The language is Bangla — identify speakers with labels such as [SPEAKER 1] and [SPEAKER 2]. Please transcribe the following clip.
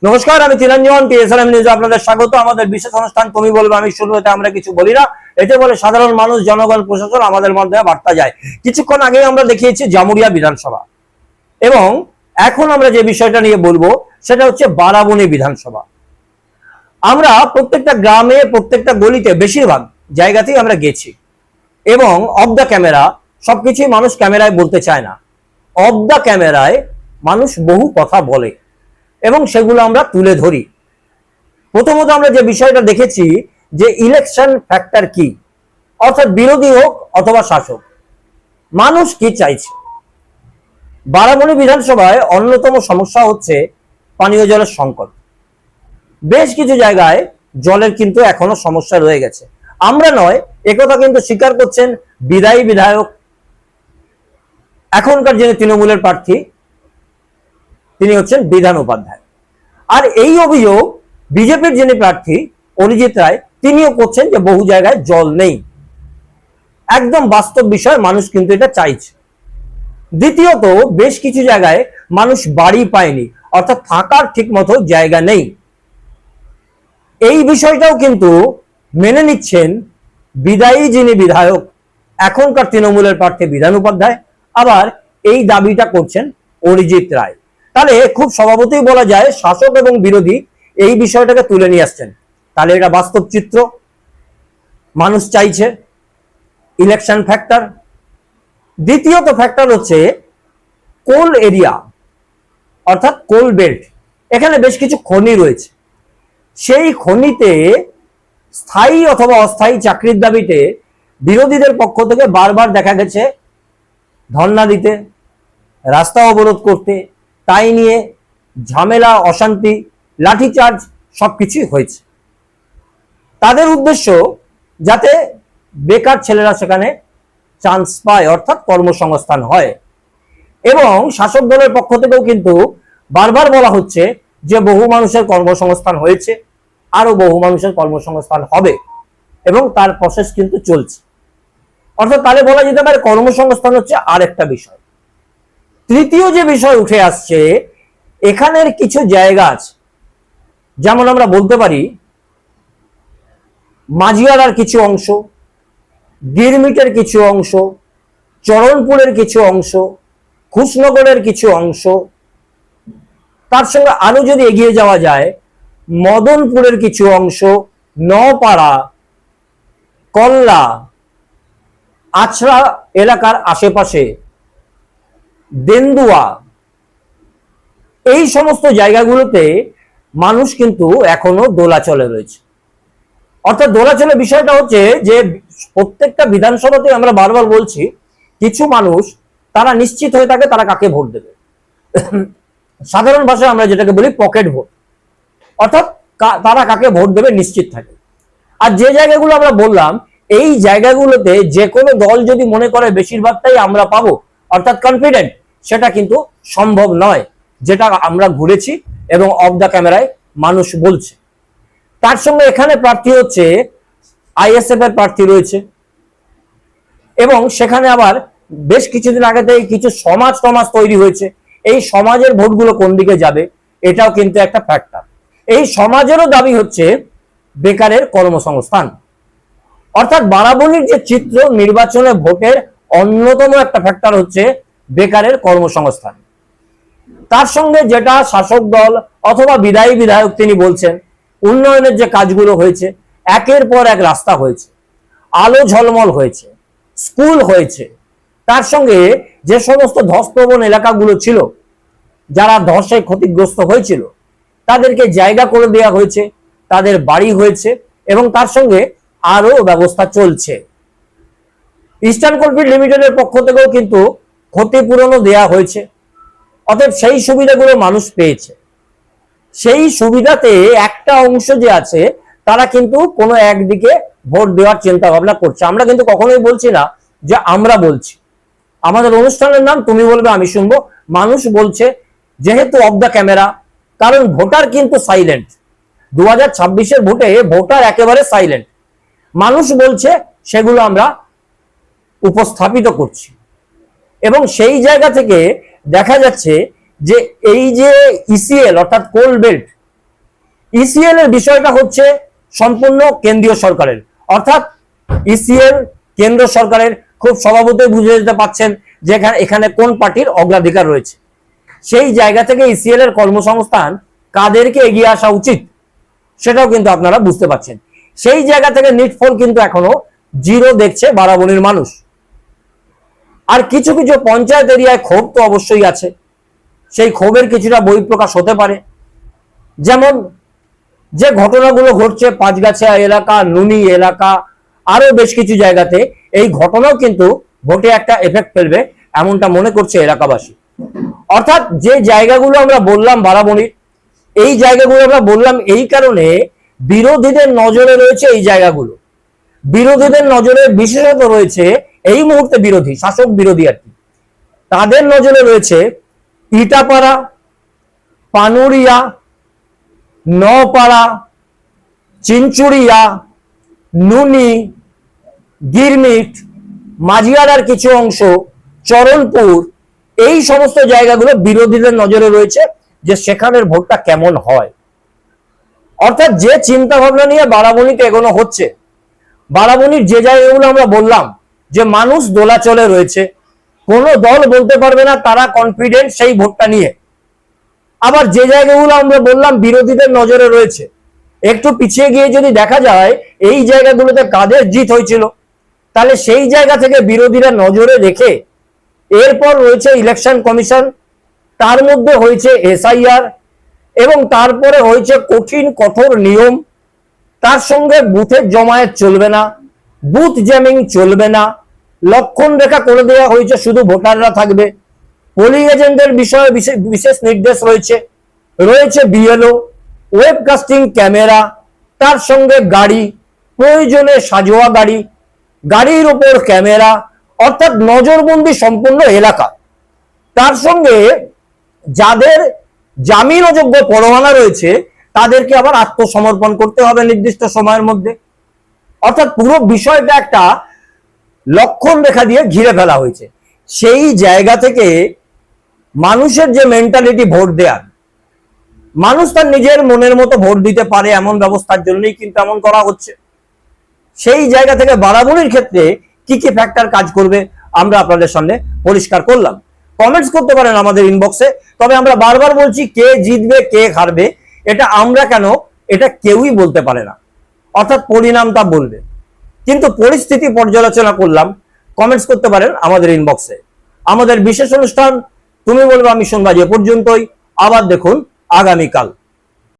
[SPEAKER 1] নমস্কার, আমি তিরঞ্জন টিএসআরএম নিউজে আপনাদের স্বাগত। আমাদের বিশেষ অনুষ্ঠান তুমি বলবে আমি শুনবো, এতে আমরা কিছু বলি না, এতে বলে সাধারণ মানুষ, জনগণ, প্রশাসন আমাদের মাধ্যমে বার্তা যায়। কিছুক্ষণ আগে আমরা দেখিয়েছি জামুরিয়া বিধানসভা, এবং এখন আমরা যে বিষয়টা নিয়ে বলবো সেটা হচ্ছে বারাবণী বিধানসভা। আমরা প্রত্যেকটা গ্রামে, প্রত্যেকটা গলিতে, বেশিরভাগ জায়গাতেই আমরা গেছি, এবং অফ দ্য ক্যামেরা সবকিছুই মানুষ ক্যামেরায় বলতে চায় না। অফ দ্য ক্যামেরায় মানুষ বহু কথা বলে এবং সেগুলো আমরা তুলে ধরি। প্রথমত আমরা যে বিষয়টা দেখেছি যে ইলেকশন ফ্যাক্টর কি, অর্থাৎ বিরোধী হোক অথবা শাসক, মানুষ কি চাইছে। বারাবণী বিধানসভায় অন্যতম সমস্যা হচ্ছে পানীয় জলের সংকট। বেশ কিছু জায়গায় জলের কিন্তু এখনো সমস্যা রয়ে গেছে। আমরা নয়, একথা কিন্তু স্বীকার করছেন বিদায়ী বিধায়ক, এখনকার যিনি তৃণমূলের প্রার্থী, তিনি হচ্ছেন বিধান উপাধ্যায়। আর এই অভিযোগ বিজেপির যিনি প্রার্থী অরিজিৎ রায়, তিনিও করছেন যে বহু জায়গায় জল নেই। একদম বাস্তব বিষয়, মানুষ কিন্তু এটা চাইছে। দ্বিতীয়ত, বেশ কিছু জায়গায় মানুষ বাড়ি পায়নি, অর্থাৎ থাকার ঠিক মতো জায়গা নেই। এই বিষয়টাও কিন্তু মেনে নিচ্ছেন বিদায়ী যিনি বিধায়ক, এখনকার তৃণমূলের প্রার্থী বিধান উপাধ্যায়, আবার এই দাবিটা করছেন অরিজিৎ রায়। তাহলে খুব স্বভাবতই বলা যায় শাসক এবং বিরোধী এই বিষয়টাকে তুলে নিয়ে আসছেন। তাহলে এটা বাস্তব চিত্র, মানুষ চাইছে। Election factor. দ্বিতীয়ত ফ্যাক্টর হচ্ছে কোল এরিয়া, অর্থাৎ কোল বেল্ট। এখানে বেশ কিছু খনি রয়েছে, সেই খনিতে স্থায়ী অথবা অস্থায়ী চাকরির দাবিতে বিরোধীদের পক্ষ থেকে বারবার দেখা গেছে ধর্ণা দিতে, রাস্তা অবরোধ করতে, তাই নিয়ে ঝামেলা, অশান্তি, লাঠিচার্জ সবকিছুই হয়েছে। তাদের উদ্দেশ্য যাতে বেকার ছেলেরা সেখানে চান্স পায়, অর্থাৎ কর্মসংস্থান হয়। এবং শাসক দলের পক্ষ থেকেও কিন্তু বারবার বলা হচ্ছে যে বহু মানুষের কর্মসংস্থান হয়েছে, আরো বহু মানুষের কর্মসংস্থান হবে, এবং তার প্রসেস কিন্তু চলছে। অর্থাৎ তাহলে বলা যেতে পারে কর্মসংস্থান হচ্ছে আরেকটা বিষয়। তৃতীয় যে বিষয় উঠে আসছে, এখানের কিছু জায়গা আছে, যেমন আমরা বলতে পারি মাঝিয়ারার কিছু অংশ, গিরমিটের কিছু অংশ, চরণপুরের কিছু অংশ, খুশনগরের কিছু অংশ, তার সঙ্গে আরো যদি এগিয়ে যাওয়া যায় মদনপুরের কিছু অংশ, নপাড়া, কল্লা, আছড়া এলাকার আশেপাশে, দেন্দুয়া, এই সমস্ত জায়গাগুলোতে মানুষ কিন্তু এখনো দোলাচলে রয়েছে। অর্থাৎ দোলাচলের বিষয়টা হচ্ছে যে প্রত্যেকটা বিধানসভাতে আমরা বারবার বলছি কিছু মানুষ তারা নিশ্চিত হয়ে থাকে তারা কাকে ভোট দেবে। সাধারণ ভাষায় আমরা যেটাকে বলি পকেট ভোট, অর্থাৎ তারা কাকে ভোট দেবে নিশ্চিত থাকে। আর যে জায়গাগুলো আমরা বললাম, এই জায়গাগুলোতে যে কোনো দল যদি মনে করে বেশিরভাগটাই আমরা পাবো, অর্থাৎ কনফিডেন্ট, সেটা কিন্তু সম্ভব নয়, যেটা আমরা ঘুরেছি এবং অফ দ্য ক্যামেরায় মানুষ বলছে। তার সঙ্গে এখানে প্রার্থী হচ্ছে আইএসএফ এর প্রার্থী রয়েছে, এবং সেখানে আবার বেশ কিছুদিন আগে থেকে কিছু সমাজ তৈরি হয়েছে। এই সমাজের ভোটগুলো কোন দিকে যাবে এটাও কিন্তু একটা ফ্যাক্টর। এই সমাজেরও দাবি হচ্ছে বেকারের কর্মসংস্থান। অর্থাৎ বারাবণীর যে চিত্র, নির্বাচনে ভোটের অন্যতম একটা ফ্যাক্টর হচ্ছে বেকারের কর্মসংস্থান। তার সঙ্গে যেটা শাসক দল অথবা বিদায়ী বিধায়ক তিনি বলছেন, উন্নয়নের যে কাজগুলো হয়েছে, একের পর এক রাস্তা হয়েছে, আলো ঝলমল হয়েছে, স্কুল হয়েছে, তার সঙ্গে যে সমস্ত ধসপ্রবণ এলাকাগুলো ছিল, যারা ধসে ক্ষতিগ্রস্ত হয়েছিল, তাদেরকে জায়গা করে দেওয়া হয়েছে, তাদের বাড়ি হয়েছে, এবং তার সঙ্গে আরো ব্যবস্থা চলছে। ইস্টার্ন কোলফিল্ড লিমিটেডের পক্ষ থেকেও কিন্তু ক্ষতিপূরণও দেওয়া হয়েছে। অতএব সেই সুবিধাগুলো মানুষ পেয়েছে। সেই সুবিধাতে একটা অংশ যে আছে তারা কিন্তু কোনো একদিকে ভোট দেওয়ার চিন্তা ভাবনা করছে। আমরা কিন্তু কখনোই বলছি না যে আমরা বলছি। আমাদের অনুষ্ঠানের নাম তুমি বলবে আমি শুনবো। মানুষ বলছে, যেহেতু অফ দ্য ক্যামেরা, কারণ ভোটার কিন্তু সাইলেন্ট। 2026-এর ভোটে ভোটার একেবারে সাইলেন্ট। মানুষ বলছে, সেগুলো আমরা উপস্থাপিত করছি, এবং সেই জায়গা থেকে দেখা যাচ্ছে যে এই যে ইসিএল অর্থাৎ কোল বেল্ট, ইসিএল এর বিষয়টা হচ্ছে সম্পূর্ণ কেন্দ্রীয় সরকারের, অর্থাৎ ইসিএল কেন্দ্র সরকারের। খুব স্বভাবতই বুঝে যেতে পারছেন যে এখানে কোন পার্টির অগ্রাধিকার রয়েছে। সেই জায়গা থেকে ইসিএল এর কর্মসংস্থান কাদেরকে এগিয়ে আসা উচিত সেটাও কিন্তু আপনারা বুঝতে পারছেন। সেই জায়গা থেকে নিটফল কিন্তু এখনো জিরো দেখছে বারাবণীর মানুষ। আর কিছু কিছু পঞ্চায়েত এরিয়ায় ক্ষোভ তো অবশ্যই আছে, সেই ক্ষোভের কিছুটা বহিঃপ্রকাশ হতে পারে। যেমন যে ঘটনাগুলো ঘটছে পাঁচগাছিয়া এলাকা, নুনি এলাকা, আরো বেশ কিছু জায়গাতে, এই ঘটনাও কিন্তু ভোটে একটা এফেক্ট ফেলবে এমনটা মনে করছে এলাকাবাসী। অর্থাৎ যে জায়গাগুলো আমরা বললাম বারাবণীর, এই জায়গাগুলো আমরা বললাম এই কারণে বিরোধীদের নজরে রয়েছে এই জায়গাগুলো। বিরোধীদের নজরে বিশেষত রয়েছে এই মুহূর্তে বিরোধী, শাসক বিরোধী আর কি, তাদের নজরে রয়েছে ইটাপাড়া, পানুরিয়া, নপাড়া, চিনচুরিয়া, নুনি, গিরমিট, মাঝিয়াড়ার কিছু অংশ, চরণপুর, এই সমস্ত জায়গাগুলো বিরোধীদের নজরে রয়েছে যে সেখানের ভোটটা কেমন হয়। অর্থাৎ যে চিন্তা ভাবনা নিয়ে বারাবণীতে এগোনো হচ্ছে, বারাবণীর যে জায়গাগুলো আমরা বললাম যে মানুষ দোলাচলে রয়েছে, কোনো দল বলতে পারবে না তারা কনফিডেন্ট সেই ভোটটা নিয়ে। আবার যে জায়গাগুলো আমরা বললাম বিরোধীদের নজরে রয়েছে, একটু পিছিয়ে গিয়ে যদি দেখা যায় এই জায়গাগুলোতে কাদের জিত হয়েছিল, তাহলে সেই জায়গা থেকে বিরোধীরা নজরে রেখে এরপর রয়েছে ইলেকশন কমিশন, তার মধ্যে হয়েছে এসআইআর, এবং তারপরে হয়েছে কঠিন কঠোর নিয়ম, তার সঙ্গে বুথের জমায়েত চলবে না, বুথ জ্যামিং চলবে না, লক্ষণ রেখা করে দেওয়া হয়েছে, শুধু ভোটাররা থাকবে, পোলিং এজেন্টের বিষয়ে বিশেষ নির্দেশ রয়েছে, রয়েছে বিএলও, ওয়েবকাস্টিং ক্যামেরা, তার সঙ্গে গাড়ি, প্রয়োজনে সাজোয়া গাড়ি, গাড়ির উপর ক্যামেরা, অর্থাৎ নজরবন্দি সম্পূর্ণ এলাকা। তার সঙ্গে যাদের জামিন অযোগ্য পরোয়ানা রয়েছে তাদেরকে আবার আত্মসমর্পণ করতে হবে নির্দিষ্ট সময়ের মধ্যে। অর্থাৎ পুরো বিষয়টা একটা লক্ষণ রেখা দিয়ে ঘিরে ফেলা হয়েছে। সেই জায়গা থেকে মানুষের যে মেন্টালিটি ভোট দেওয়ার, মানুষ তার নিজের মনের মতো ভোট দিতে পারে এমন ব্যবস্থার জন্যই কিন্তু এমন করা হচ্ছে। সেই জায়গা থেকে বারাবণীর ক্ষেত্রে কি কি ফ্যাক্টর কাজ করবে আমরা আপনাদের সামনে পরিষ্কার করলাম। কমেন্টস করতে পারেন আমাদের ইনবক্সে। তবে আমরা বারবার বলছি, কে জিতবে কে হারবে এটা আমরা কেন, এটা কেউই বলতে পারে না, অর্থাৎ পরিণামটা বলবে। কিন্তু পরিস্থিতি পর্যালোচনা করলাম। কমেন্টস করতে পারেন আমাদের ইনবক্সে। আমাদের বিশেষ অনুষ্ঠান তুমি বলবে আমি শুনবো এ পর্যন্তই। আবার দেখুন আগামীকাল।